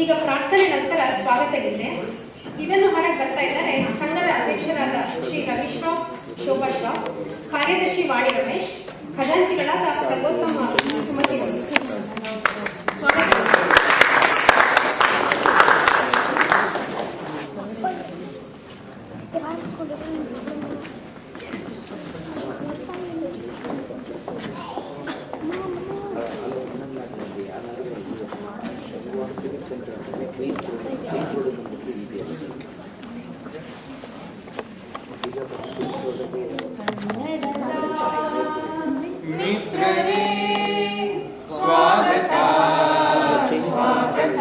ಈಗ ಪ್ರಾರ್ಥನೆ ನಂತರ ಸ್ವಾಗತ ಗೀತೆ. ಇದನ್ನು ಹಾಡಕ್ಕೆ ಬರ್ತಾ ಇದ್ದಾರೆ ಸಂಘದ ಅಧ್ಯಕ್ಷರಾದ ಶ್ರೀ ರವಿಶ್ರಾವ್ ಶೋಭಾಶ್ರಾ, ಕಾರ್ಯದರ್ಶಿ ವಾಣಿ ರಮೇಶ್, ಖಜಾಂಚಿಗಳಾದ ಪ್ರಭೋತ್ತಮ ಸುಮತಿ. ಮಿತ್ರರೇ ಸ್ವಾಗತ ಸ್ವಾಗತ,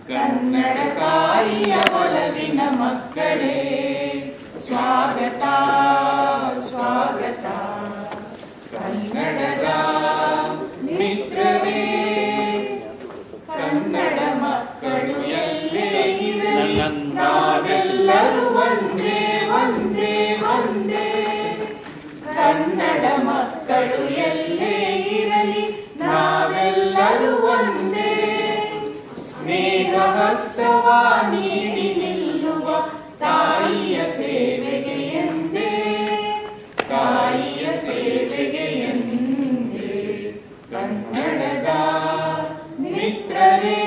ಕನ್ನಡ ತಾಯಿಯ ಒಲವಿನ ಮಕ್ಕಳೇ ಸ್ವಾಗತ ಸ್ವಾಗತ. ಕನ್ನಡದ ಮಿತ್ರರೇ, ಕನ್ನಡ ಮಕ್ಕಳು ಎಲ್ಲೇ ಇರಲಿ ನಾವೆಲ್ಲರೂ ಒಂದೇ ಒಂದೇ ಒಂದೇ. ಕನ್ನಡ ಮಕ್ಕಳು ಎಲ್ಲೇ ಇರಲಿ ನಾವೆಲ್ಲರೂ ಒಂದೇ. ಸ್ನೇಹ ಹಸ್ತವ ನೀಡಿ ನಿಲ್ಲುವ ತಾಯಿಯ ಸೇವೆಗೆ ಎಂದೇ, ತಾಯಿಯ ಸೇವೆಗೆ ಎಂದೇ. ಕನ್ನಡದ ಮಿತ್ರರೇ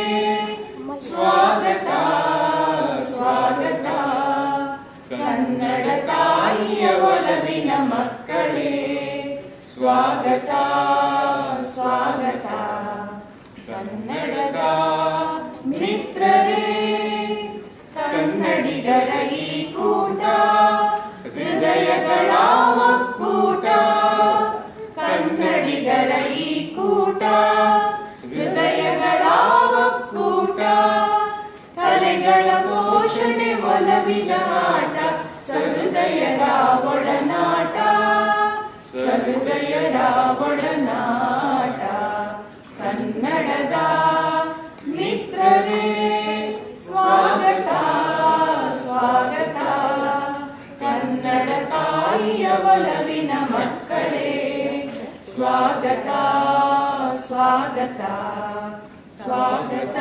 ಸ್ವಾಗತ ಸ್ವಾಗತ, ಕನ್ನಡ ತಾಯಿಯ ಒಲವಿನ ಮಕ್ಕಳೇ ಸ್ವಾಗತ ಸ್ವಾಗತ. ಕನ್ನಡದ ಮಿತ್ರರೇ, ಕನ್ನಡಿಗರ ಈ ಕೂಟ ಹೃದಯಗಳ ಒಕ್ಕೂಟ. ಕನ್ನಡಿಗರ ಈ ಕೂಟ ಹೃದಯಗಳ ಒಕ್ಕೂಟ. ಕಲೆಗಳ ಪೋಷಣೆ ಒಲವಿನ ಆಟ, ಸಹೃದಯರ ಒಡನಾಟ, ಸಹೃದಯರ ಒಡನಾಟ. ಕನ್ನಡದ ಮಿತ್ರರೇ ಸ್ವಾಗತ ಸ್ವಾಗತ, ಕನ್ನಡ ತಾಯಿಯ ಒಲವಿನ ಮಕ್ಕಳೇ ಸ್ವಾಗತ ಸ್ವಾಗತ ಸ್ವಾಗತ.